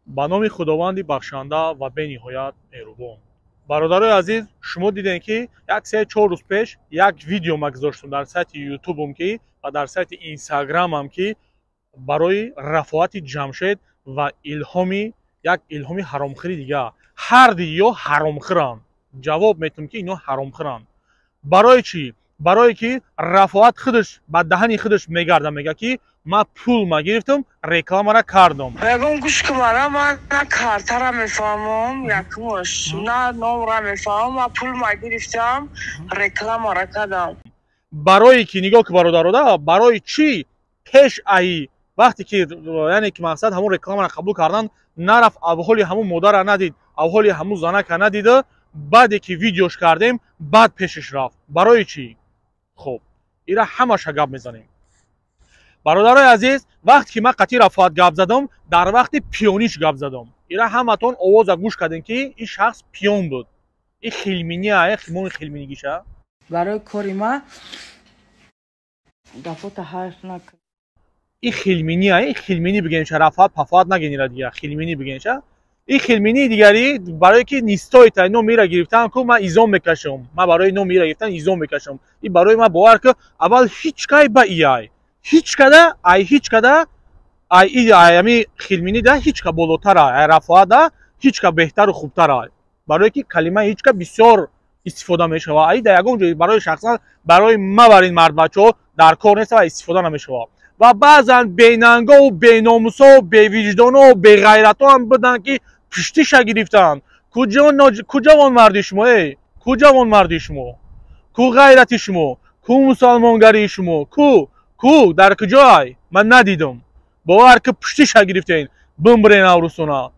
با نام خداوند بخشنده و به نهایت مهربان. برادرای عزیز، شما دیدین که یک 3-4 روز پیش یک ویدیو ما گذاشتم در سایت یوتیوبم که و در سایت اینستاگرامم که برای رفاعت جمشید و الهامی یک الهامی حرامخوری دیگه. هر دیگه حرامخورن. جواب میتونم که اینا حرامخورن. برای چی؟ برای که رفاعت خودش به دهن خودش میگرده، میگه که ما پول ما گرفتم رکلام را کردم. بگم گوش کن، من نه کارتا را میفهمم یکمش، نه نام را میفهمم، من پول ما گرفتم رکلام را کردم. برای که نگاه که برادر، برای چی پیش ای وقتی که یعنی که مقصد همون رکلام را قبول کردن نرفت اول همون مادر را ندید، اول همون زنک را ندیده، بعدی که ویدیوش کردیم بعد پیشش رفت. برای چی؟ خب اینا همش گپ میزنیم. برادرای عزیز، وقتی که من قطعی رفاعت گپ زدم در وقت پیونیش گپ زدم. اینا همتون آواز گوش کردین که این شخص پیون بود. این خیلمینیه، خیمون خیلمینیگیشه. برای کاری ما دفعه حرف نکن. این خیلمینیه، این خیلمینی بگینشه، رفاعت پفاعت نگینیره دیگه، خیلمینی بگینشه. این خیلمینی دیگری برای که نیستای تا نو میره گرفتن که من ایزام میکشم، من برای نو میره گرفتن ایزام میکشم. این برای من باور که اول هیچ کای با ای هیچ کده ای خیلمینی ده هیچ که بالاتره، رفاعت ده هیچ که بهتر و خوبتره. برای که کلمه هیچ که بسیار استفاده میشه و ای در یگان جایی برای شخصا برای ما برین مرد بچه در کار نیست و استفاده نمیشه و بعضا بیننگا و بیناموسا و بیوجدانا و بیغیرتا هم بدن که پشتیش گرفتن. کجا وان مردی شما؟ کجا وان مردی شما؟ کو غیرتی شما؟ کو مسلمانگری شما؟ کو در کجای؟ من ندیدم. باور که پشتیش گرفتین بمبرین اوروسونا.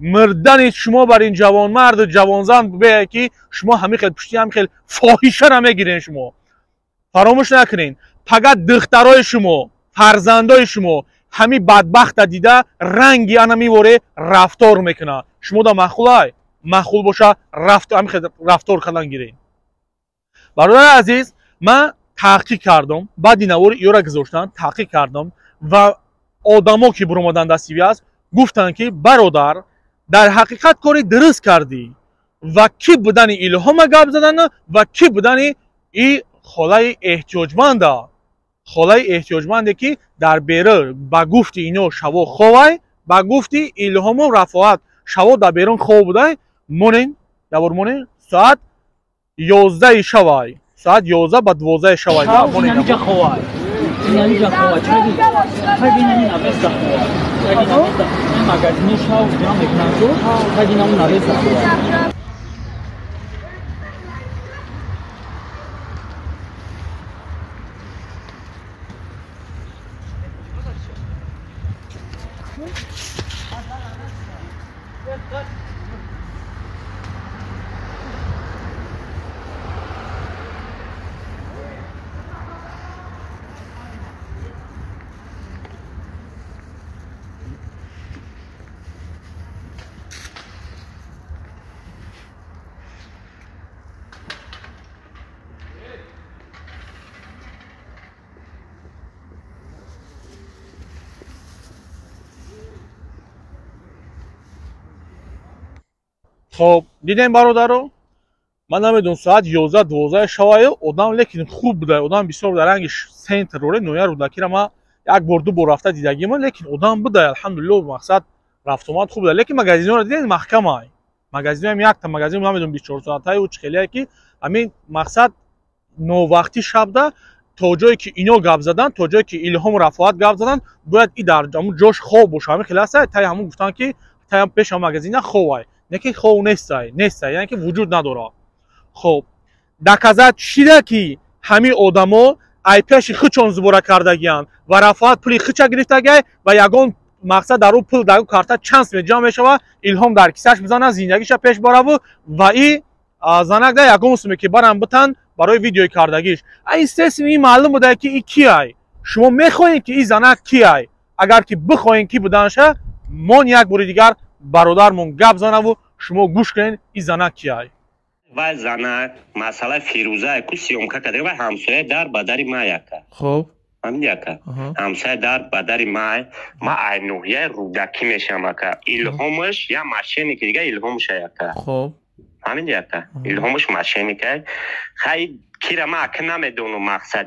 مردن شما بر این جوان مرد جوان زن به که شما همین خیلی پشتی هم خیلی فاحشه را میگیرین. شما فراموش نکنین فقط دخترای شما فرزندای شما همین بدبخت دیده رنگی انا میوره رفتار میکنه. شما دا مخول باشه رفتار کردن گیرین. برادر عزیز، من تحقیق کردم، بعد این را گذاشتن تحقیق کردم و آدما که برآمدن دستی است گفتن که برادر در حقیقت کاری درست کردی و کی بودن الهام گپ زدن و کی بودن این خالای احتیاجمنده که در بیرون با گفتی اینو شوا خوای با گفتی الهام و رفاعت شوا در بیرون خواب بوده مونین ساعت 11 شوای، ساعت 11 با 12 شوای مونین اینجا خوای اینجا خوای چگی نمیشه خوای این مگزینی شاو جام میکنن چگی نمیشه خوای. خب دیدین برادرو، من نمیدونم ساعت 11-12 شوای آدم لیکن خوب بوده، آدم بسیار در رنگش سنت روله نویا رو دکیره ما یک بار دو بار رفته دیدگی من لیکن آدم بوده الحمدلله مقصد رفت اومد خوب بوده. لیکن مگزینو رو دیدین محکمه مگزینو هم یک تا مگزینو نمیدونم 24 ساعته و چخیلیه که همین مقصد نو وقتی شب ده تا جایی که اینا گپ زدن تا جایی که الهام رفاعت گپ زدن باید این در همون جاش خواب باشه. همین خلاصه تا همون گفتن که تا پیش مگزینه خوای نه که خو نیست یعنی که وجود نداره. خب دکازت چیده که همین آدما ای پیش خچون زبوره کردگیان و رفاعت پولی خچا گرفتگی و یگان مقصد در اون پول در اون کارت چانس میجا میشه و الهام در کیسش میزنه زندگیش پیش بره و این زنک ده یگان مسئله که برام بتن برای ویدیو کردگیش این سیستم این معلوم بوده که این کیه. شما میخواین که این زنک کیه؟ اگر که بخواین کی بودنشه من یک بار دیگر برادرمون گپ زنه و شما گوش کنین این زنک کیه. و زنک مسئله فیروزه کو سیومکا کرده و همسایه در بدر ما یکه. خب همینیکه همسایه در بدر ما عینویه رودکی میشم که الهامش یا ماشینی که دیگه الهامش که خب همینیکه الهامش ماشینی که خیلی کیرا ما که نمیدونم مقصد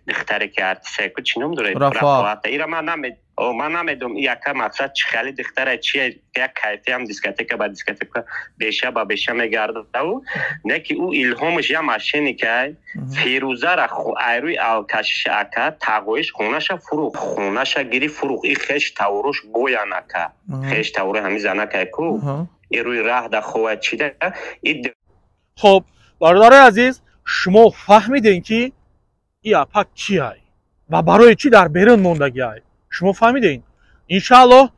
دختری که ارتیسه که چی نمیدونه رفاقت ایرا من نمیدونم یکه مقصد چی خیلی دختره چیه یک کیفی هم دیسکتیک با دیسکتیک بیشه با بیشه میگرده و نه که او الهامش یا ماشینی که فیروزه را ایروی آلکشش اکه تقویش خونش فروخ خونش گیری فروخ ای خیش تاوروش گویا نکه خیش تاوروش همی زنه که کو ایروی راه در خواه چیده. خب برادر عزیز شما فهمیدین که این اپک کیه و برای چی در بیرون موندگیه شما فهمیدین انشالله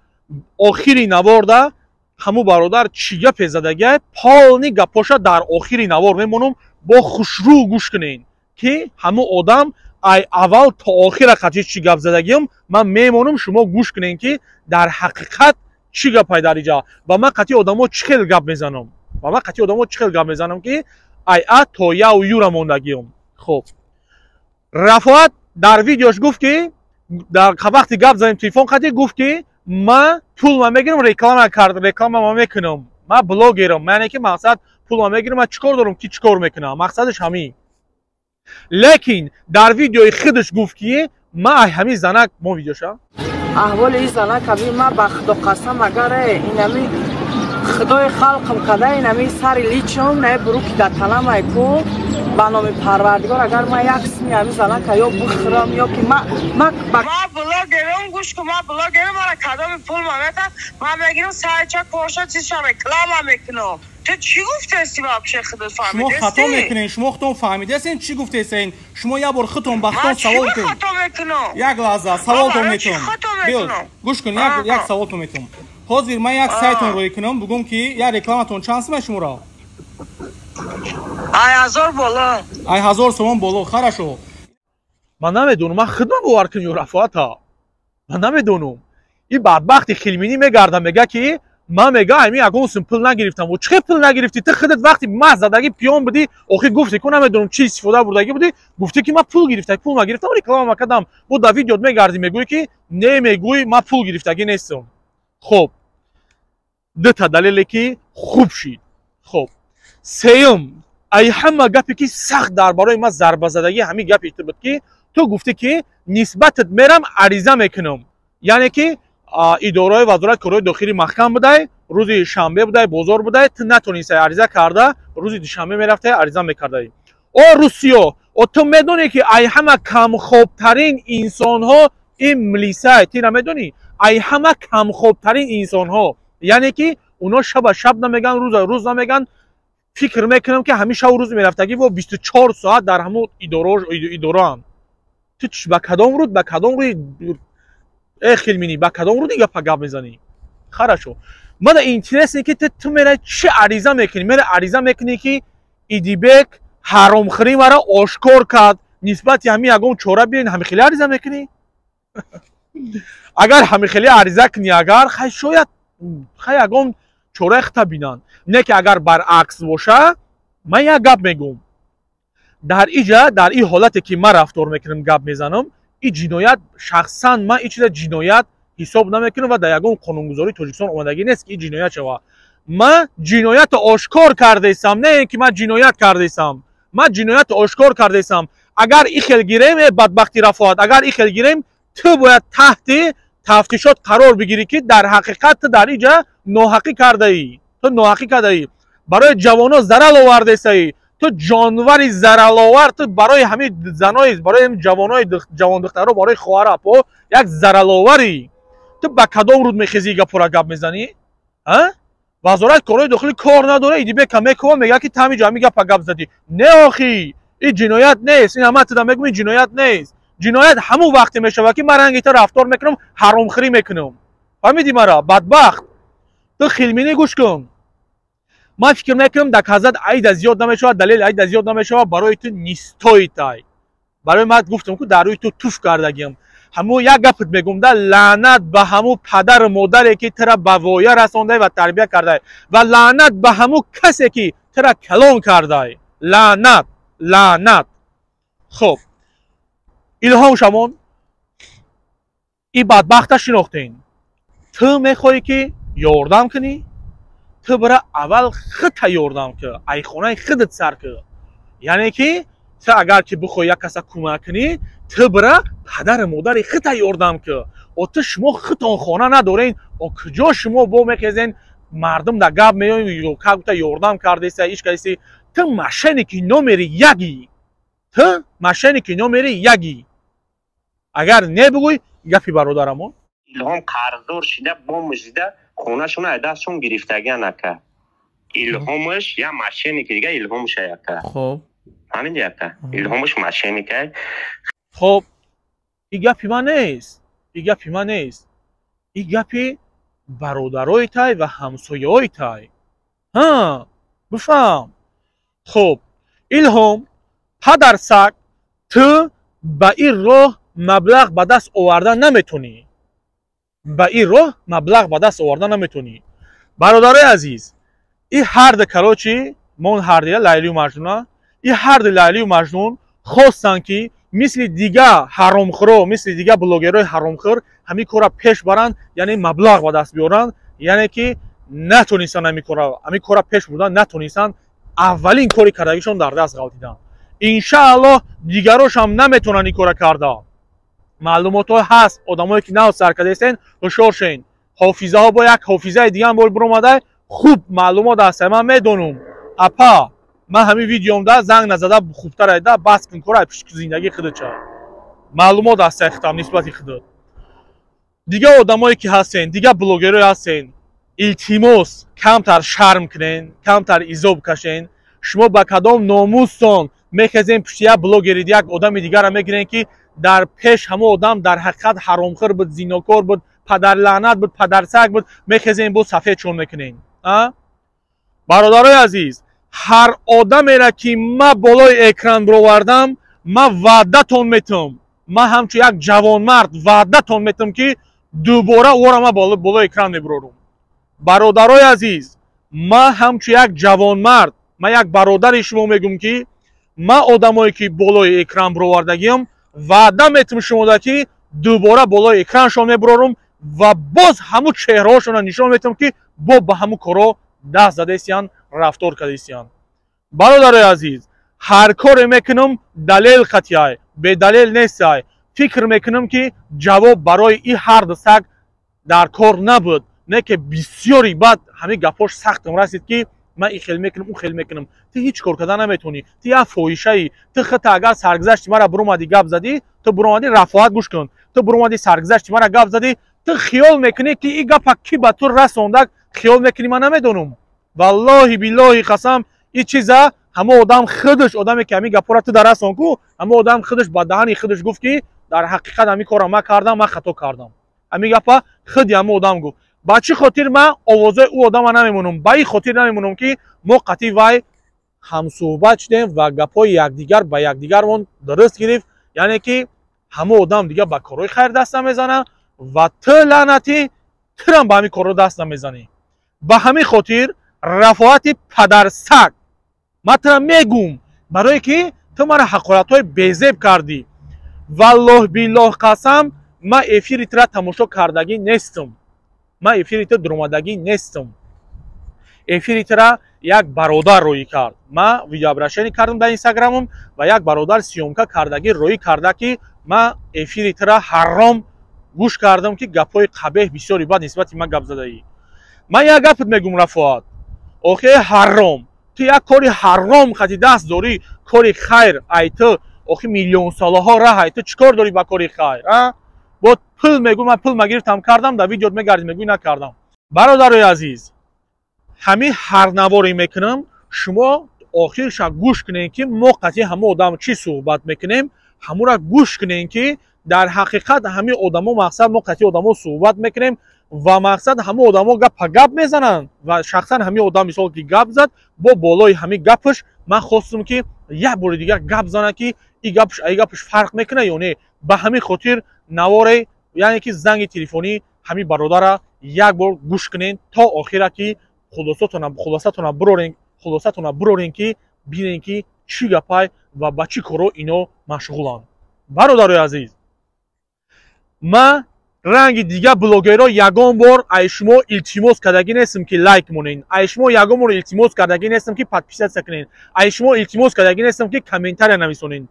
آخری نوارده همو برادر چی گپ زدگیه پالنی گپاشا در آخری نوار میمونم با خوشرو گوش کنین که همو آدم ای اول تا آخر قطعی چی گپ زدگیم من میمونم شما گوش کنین که در حقیقت چی گپ در اینجا و من قطعی آدمو چی خیلی گپ میزنم که ای تا یا و یورا موندگیم. خب رفعت در ویدیوش گفت که در وقتی گپ زدیم تلفن قطعی گفت که من پول ما میگیرم رکلام ما میکنم من بلاگرم معنی که مقصد پول ما میگیرم من چیکار دارم که چیکار میکنم مقصدش همین. لیکن در ویدیوی خودش گفت که من همین زنک ما ویدیوشا احوال این زنک ابی من به خدا قسم اگر اینمی خدای خلقم کده اینمی سر لیچم نه بروکی در تنم ایکو با نام پروردگار اگر من یک سمی همی زنک یا بخورم یا که من بلاگرم گوش که من بلاگرم من کدام پول ما میتن من بگیرم سعی چک پاشا چیزشا رکلام میکنم. تو چی گفته هستی بابشه خودت فهمیده شما خطا میکنین شما خودتون فهمیده هستین چی گفته هستین شما یه بار خودتون بختون سوال کنین خطا میکنم یک لحظه سوالتون میکنم گوش کن یک سوالتون میکنم حاضر من یک سایتون روی کنم بگم که یه رکلامتون چند سمه شما را 1000 بالا 1000 سوم بالا خرشو من نمیدونم من خدمت باور کنی رفاقتا من نمیدونم این بدبختی خیلمینی میگردم میگه که من میگه همین اگه اون پول نگرفتم و چه پول نگرفتی تو خودت وقتی من زدگی پیام بدی آخه گفتی که نمیدونم چی استفاده بردگی بودی گفتی که من پول گرفتم پول نگرفتم ولی کلام کردم بود در ویدیو میگردی میگویی که نمیگویی من پول گرفتگی نیستم. خب دو تا دلیلی که خوب شید. خب سیوم ای همه گپی که سخت درباره من ضربه زدگی همین گپی بود که تو گفتی که نسبتت میرم عریضه میکنم یعنی که اداره وزارت کارهای داخلی محکم بوده روز شنبه بوده بازار بوده تو نتونستی عریضه کرده روز دوشنبه میرفته عریضه میکرده او روسیا او تو میدونی که ای همه کم خوبترین انسان ها این ملیسه تینا میدونی ای همه کم خوبترین انسان ها یعنی که اونا شب نمیگن روز نمیگن فکر میکنم که همیشه روز میرفتگی و 24 ساعت در همون اداره هم تو به کدام روی خیلمینی با کدام رو دیگه گپ میزنی خرشو من اینترست اینه که تو میره چه عریضه میکنی میره عریضه میکنی که ایدیبک حرام خوری مرا آشکار کرد نسبت همین اگه اون چوره بیاین همین خیلی عریضه میکنی اگر همین خیلی عریضه کنی اگر خیلی شاید خیلی اگه اون چوره اختا بینن نه که اگر برعکس باشه من یک گپ میگم در اینجا در این حالتی که من رفتار میکنم گپ میزنم این جنایت شخصا من این چیز جنایت حساب نمیکنم و در یگان قانونگذاری تاجیکستان اومدگی نیست که این جنایت شوه من جنایت آشکار کرده ایستم نه اینکه من جنایت کرده ایستم من جنایت آشکار کرده ایستم اگر این خیل گیریم بدبختی رفعت اگر این خیل گیریم تو باید تحت تفتیشات قرار بگیری که در حقیقت در اینجا ناحقی کرده ای تو ناحقی کرده ای برای جوانا ضرر آورده ای تو جانوری ضررآور تو برای همین زنای برای همین جوان دخترها برای خواهر اپا یک ضررآوری تو با کدام رود میخیزی گپ میزنی ها وزارت کارهای داخلی کار نداره ایدی به کمک کن میگه که تمی جا میگه گپ زدی نه آخی این جنایت نیست این همه تو میگم این جنایت نیست جنایت همون وقتی میشه که من رنگی تو رفتار میکنم حرام خوری میکنم فهمیدی مرا بدبخت تو خیلمینی گوش کن من فکر میکنم در حضرت عید زیاد نمیشه دلیل عید زیاد نمیشه برای تو نیستوی تای برای من گفتم که در روی تو توف کردگیم همو یک گپت میگم ده لعنت به همو پدر مادری که ترا به وایه رسانده و تربیت کرده و لعنت به همو کسی که ترا کلان کرده لعنت خب الهام شمون ин бадбахта шинохтен. Ту мехоҳӣ ки ёрдам кунӣ, ту бара аввал худта ёрдам ки, айхонаи худат сар ки. Яъне ки ту агар ки бихоҳӣ як каса кӯмак кунӣ, ту бара падару модари худта ёрдам ки. Оту шумо худтон хона надорен, куҷо шумо бо мехезен мардум да гап меён ё кагута ёрдам кардеса, иш кардеси. Ту мошенники номери яги. Ту мошенники номери яги. Агар небигӯй гапи бародарамо. Илҳом қарздор шида бомӯзида хонашона аз дастшон гирифтаган ака. Илҳомаш я мошенники дига илҳомаш ака. Хоб. Ҳамин ака. Илҳомаш мошенники. Хоб. ин гапи ман нест. ин гапи ман нест. ин гапи бародароитай ва ҳамсояоитай. Ҳа, бифаҳм. Хоб, Илҳом, падарсак, ту ба ин роҳ маблағ ба даст овардан наметонӣ. Ба ин роҳ маблағ ба даст овардан наметонӣ. Бародарои азиз, ин ҳарду калочи мон ҳардия Лайлию Маҷнуна, ин ҳарду Лайлию Маҷнун хостанд ки мисли дига ҳаромхӯро, мисли дига блогерои ҳаромхӯр ҳамин кора пеш баранд, яъне маблағ ба даст биёранд, яъне ки натонистанд ҳамин кора пеш бурдан натонистанд. Аввалин кори кардагишон дар даст ғалтиданд. Иншааллоҳ дигарошам наметонанд ин кора карда. Маълумотҳо ҳаст, одамое ки нав сар кардестен, ҳушёр шен. Ҳофизаҳо бо як ҳофизаи дигам бо биромада, хуб маълумот аст, ман медонум. Апа, ман ҳамин видеомда занг назада хубтар айда бас кун кора пишки зиндагии худат ча. Маълумот аст сехтам нисбати худат. Дига одамое ки ҳастен, дига блогерое ҳастен, илтимос камтар шарм кунен, камтар изоб кашен. Шумо ба кадом номустон мехезен пишти як блогери як одами дигара мегирен ки дар пеш ҳама одам дар ҳақиқат ҳаромхӯр буд, зинокор буд, падарлаънат буд, падарсак буд, мехезен бо сафедшон мекунен. Бародарои азиз, ҳар одамеро ки ман болои экран бировардам, ман ваъдатон метам, ман ҳамчун як ҷавонмард ваъдатон метам ки дубора ора ман болои экран мебирорум. Бародарои азиз, ман ҳамчун як ҷавонмард, ман як бародари шумо мегӯм ки ман одамое ки болои экран бировардагиам ваъда метам шумода ки дубора болои экраншон мебирорум ва боз ҳамун чеҳраҳошона нишон метам ки бо ба ҳамун коро даст задесиянд, рафтор кардесиянд. Бародарои азиз, ҳар коре мекунам далел қатъияй, бедалел нестай. Фикр мекунам ки ҷавоб барои ин ҳарду саг дар кор набуд. Не ки бисёри баъд ҳамин гапош сахтам расид ки ман ин хел мекунам, он хел мекунам. Ту ҳеҷ кор карда наметонӣ. Ту як фоҳишаӣ. Ту худта агар саргузашти мара биромадӣ гап задӣ, ту биромадӣ рафоат гӯш кун. Ту биромадӣ саргузашти мара гап задӣ, ту хиёл мекунӣ ки ин гапа ки ба ту расондак, хиёл мекунӣ ман намедонам. Валлоҳи биллоҳи қасам, ин чиза ҳама одам худаш, одаме ки ҳамин гапора ту дарасон ку, ҳама одам худаш ба даҳани худаш гуфт ки дар ҳақиқат ҳамин кора ман кардам, ман хато кардам. Ҳамин гапа худи ҳама одам гуфт. Ба чӣ хотир ман овозои ӯ одама намемонам? Ба ин хотир намемонам ки мо қатъи вай ҳамсӯҳбат шудем ва гапҳои якдигар ба якдигармон дуруст гирифт. Яъне ки ҳама одам дига ба корҳои хайр даст намезананд ва ту лаънатӣ турам ба ҳамин корҳо даст намезанӣ. Ба ҳамин хотир рафоати падарсак ман тура мегӯм, барое ки ту мара ҳақоратҳои безеб кардӣ. Валлоҳ биллоҳ қасам, ман эфири тура тамошо кардагӣ нестам. Ман эфири ту дуромадагӣ нестам. Эфири тура як бародар роӣ кард. Ман видеообращение кардам дар инстаграмам ва як бародар сиёмка кардагӣ роӣ карда ки ман эфири тура ҳаром гӯш кардам ки гапҳои қабеҳ бисёри бад нисбати ман гап задаӣ. Ман як гапот мегӯм рафоат. охе ҳаром. Ту як кори ҳаром хати даст дорӣ, кори хайр ай ту, охе миллионсолаҳо раҳ ай ту чӣ кор дорӣ ба кори хайр? Бо пул мегӯ ман пул магирифтам кардам, дар видеот мегарди мегӯй накардам. Бародарои азиз, ҳамин ҳарнаворе мекунам, шумо охирша гӯш кунем ки мо қатъи ҳама одам чӣ суҳбат мекунем, ҳамура гӯш кунем ки дар ҳақиқат ҳамин одамо мақсад мо қатъи одамо суҳбат мекунем ва мақсад ҳама одамо гапа гап мезананд ва шахсан ҳамин одам мисол ки гап зад, бо болои ҳамин гапаш ман хостам ки як бори дигар гап зана ки ин гапаш фарқ мекунад ё не. Ба ҳамин хотир наворе, яъне ки занги телефонӣ ҳамин бародара як бор гӯш кунен то охира ки хулосатона бирорен ки бинен ки чӣ гапай ва ба чӣ коро ино машғуланд. Бародарои азиз, ман ранги дига блогерҳо ягон бор ай шумо илтимос кардагӣ нестам ки лайк монен, ай шумо ягон бор илтимос кардагӣ нестам ки подписатсия кунен, ай шумо илтимос кардагӣ нестам ки комментария нависонен.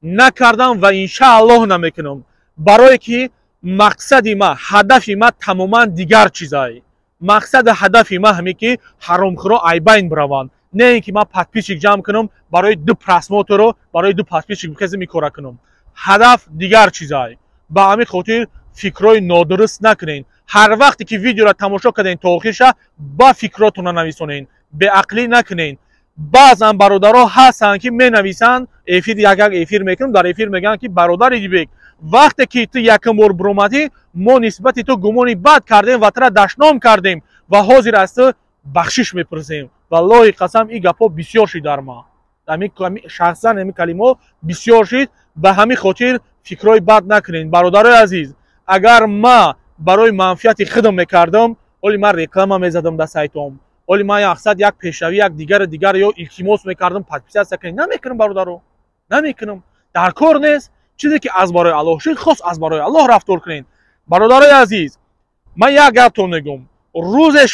Накардам ва иншааллоҳ намекунам, барое ки мақсади ма, ҳадафи ма тамоман дигар чизай. мақсади ҳадафи ма ҳаме ки ҳаромхӯро айбайн бираванд, не ин ки ман подписчик ҷамъ кунам барои 2 просмотрро барои 2 подписчик бихезам ин кора кунам. ҳадаф дигар чизай. ба ҳамин хотир фикрҳои нодуруст накунен. ҳар вақте ки видеоро тамошо кардем то охирша ба фикротонро нависонен, беақлӣ накунен. баъзан бародарҳо ҳастанд ки менависанд, эфир як эфир мекунам, дар эфир мегӯянд ки бародари Дибек, вақте ки ту якум бор биромадӣ мо нисбати ту гумони бад кардем ва тура дашном кардем ва ҳозир аз ту бахшиш мепурсем. валлоҳи қасам ин гапҳо бисёр шид дар ма, шахсан ҳамин калимаҳо бисёр шид. ба ҳамин хотир фикрҳои бад накунед бародарои азиз. агар ма барои манфиати худам мекардам, оли ман реклама мезадам дар сайтом, оли ман мақсад як пешравӣ як дигар ё илтимос мекардам подписатсия кунед, намекунам бародаро, намекунам. дар кор нест. чизе ки аз барои Аллоҳ шуд, хос аз барои Аллоҳ рафтор кунед. бародарои азиз, ман як гапто мегӯям, рӯзе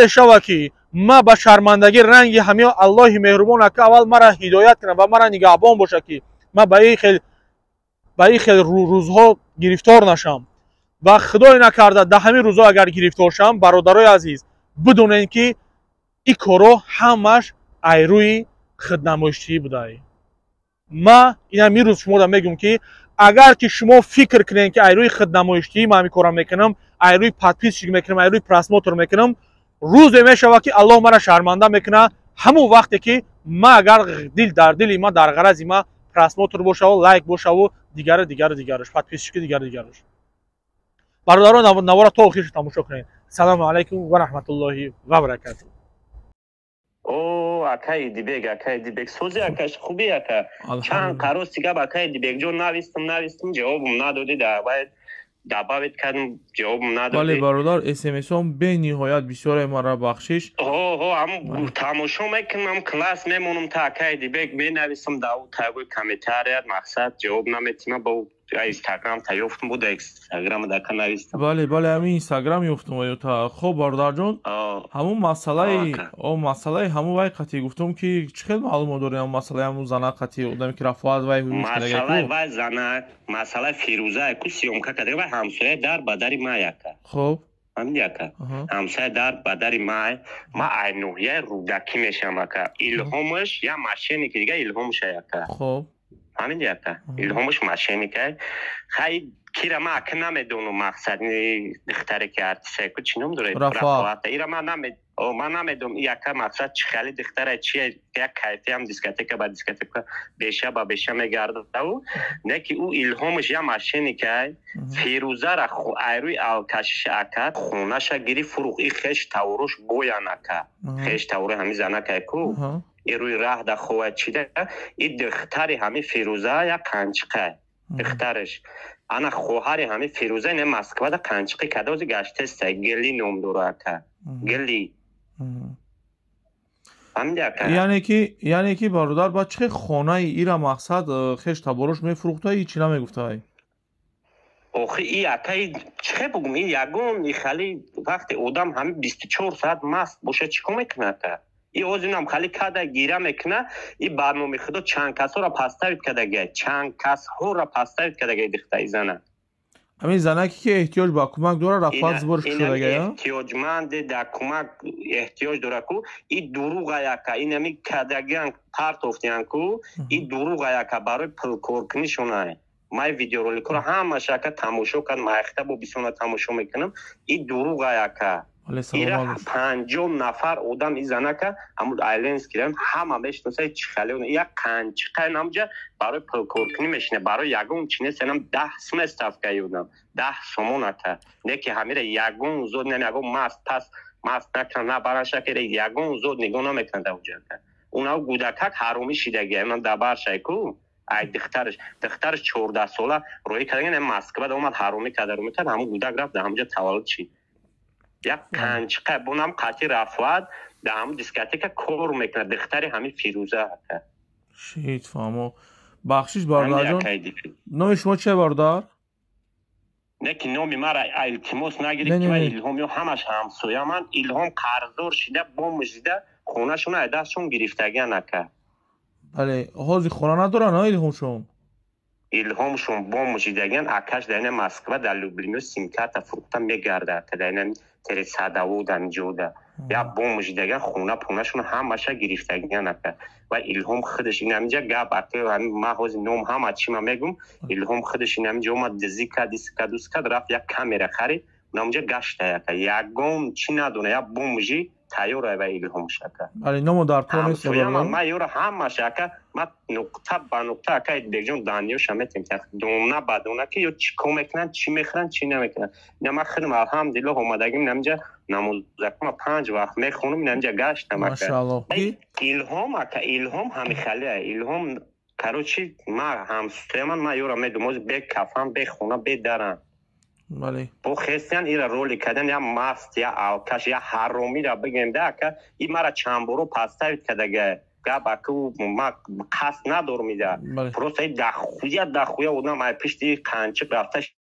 шава ки ма ба шармандагӣ ранги ҳамин Аллоҳи меҳрубон ака аввал мара ҳидоят кунад ва мара нигаҳбон боша ки ма ба ин хел рӯзҳо гирифтор нашам ва худое накарда дар ҳамин рӯзҳо агар гирифтор шам, бародарои азиз, бидонед ки ин корҳо ҳамаш айрӯи худнамоиштӣ будааи. ма ин рӯз шуморо мегӯям ки агар ки шумо фикр кунед ки айрӯи худнамоиштӣ ман ҳамин корро мекунам, айрӯи подписчик мекунам, айрӯи просмотр мекунам, рӯзе мешавад ки Аллоҳ мара шарманда мекунад. ҳамон вақте ки ма агар дар дили ма дар ғарази ма просмотр бошаву, лайк бошаву, дигарош подписчики дигарош. бародарон навора то охирш тамошо кунед. салому алайкум ва раҳматуллоҳи ва баракату. о акаи Дибек сози акаш хуби ака. чанд қарос гап акаи Дибекҷон навистам ҷавобам надоди, давбаид дабавет кардам ҷавобам надоди. бале бародар, смсом бениҳоят бисёре мара бахшиш. ҳам тамошо мекунам, класс мемонам та акаи Дибек менависам даву тагои комментарият мақсад ҷавоб наметима ба Instagram та ёфтам буда Instagram дака навистам. бале ҳамин Instagram ёфтам та. хоб бародарҷон, ҳамун масъалаи ҳамун вай қатӣ гуфтам ки чӣ хел маълумот дорем масъалаи ҳамун зана қатӣ одаме ки рафоат вай масъалаи вай зана масъалаи Фирӯза ку сиёмка каде вай ҳамсоя дар ба дари ма яка. хоб ҳамин яка ҳамсоя дар ба дари ма айнуҳияи рӯдакӣ мешам ака. илҳомаш я машини ки дига илҳомша яка. хоб ҳамин яка илҳомаш машиника хай кира ма ака намедонам мақсад духтаре ки артиста ку чӣ ном дорад рафоата ира ман намедонам яка мақсад чӣ хали духтара чи як кайфи ҳам дискотека ба дискотека беша ба беша мегардадаву не ки ӯ илҳомаш я машиника Фирӯзара айрӯи алкашиша ака хонаша гири фурӯх и хеш таврош боян ака хеш тавро ҳами занака ку рӯи раҳ да хова чида и духтари ҳами Фирӯза як қанчиқа духтараш ана хоҳари ҳами Фирӯза не Москвада қанчиқи кадози гаштеста гели ном дора ака гели яъне ки бародар ба чӣ хонаи ира мақсад хеш таборош мефурӯхтаи чӣ намегуфтаи охи и акаи чӣ бугум ин ягон хали вақте одам ҳами 24 соат маст боша чӣ кор мекунад ака и озинам хали када гира мекуна и барноми худо чанд касҳоро паставид кадагай чанд касҳоро паставид кадагай дихтаи зана ҳамин занаке ки эҳтиёҷ ба кӯмак дора рафоат зборш шудагая эҳтиёҷманде да кӯмак эҳтиёҷ дора ку и дуруға яка инами кадагиан партофтиян ку и дуруға яка барои пулкоркунишонае май видеороликро ҳама шака тамошо кардам майхта бо бисёна тамошо мекунам и дуруға яка ира 50 нафар одам изанака ҳамуд айленскидан ҳама мешиносаи чихалион як қанчиқа намҷа барои пулкоркунӣ мешина барои ягон чинесенам 10 сум ставка ёдам 10 сомонака не ки ҳамира ягон зод не ягон маст пас маст накан на барашакира ягон зод нигоҳ намекунад давҷака унав гудакак ҳаромӣ шидагия унам дабаршайку ай духтараш 14 сола роҳӣ кадаги не Москва омад ҳаромӣ кадарумӣ кард ҳамун гудак рафт ҳамҷа таваллуд шид як қанчиқа бунам қатъи рафоат да ҳам дискотека кор мекунад духтари ҳами Фирӯза ака шид фаҳмо бахшиш бародарҷон номи шумо чиye бародар نه که نام مرا التماس نگیرید که من الهام یا همش همسویا من الهام قرضدار شده بوم شده خونه‌شون از دستشون گرفتگی نکرد. بله حاضر خونه ندارن ها الهامشون بوم شدگان اکش در مسکو در لوبلیو سیمکارت فروخته میگرده که در تری صداو دم جوده یا بوم شدگان خونه پونهشون همش گرفتگی نکرد و الهام خودش این همینجا گپ اته ما حاض نام هم چی ما میگم الهام خودش این همینجا اومد دزیکا دوست رفت یک کامera خرید اونجا گشته یکم چی ندونه یا بومجی تایور و الهام شده. ولی نمو در تو نیست ما یور همه شکه ما نقطه با نقطه که دیگه دانیوش هم میتیم که دونه با دونه که یا چی میکنن چی میخورن چی نمیکنن. نه ما خودم الحمدلله اومدگیم نمیجا نموزکم 5 وقت میخونم نمیجا گشتم. ماشاءالله. الهام همین خاله الهام کاروچی ما همسایه ما یور میدوموز به کافم به خونه به درن. بله. با خستن ایرا رولی کردن یا ماست یا آوکش یا حرومی را بگیم ده که این مرا چنبرو پستاید که دیگه گابکو ما قصد ندار میده. پروسه دخویه اونم پیشتی قنچه رفتش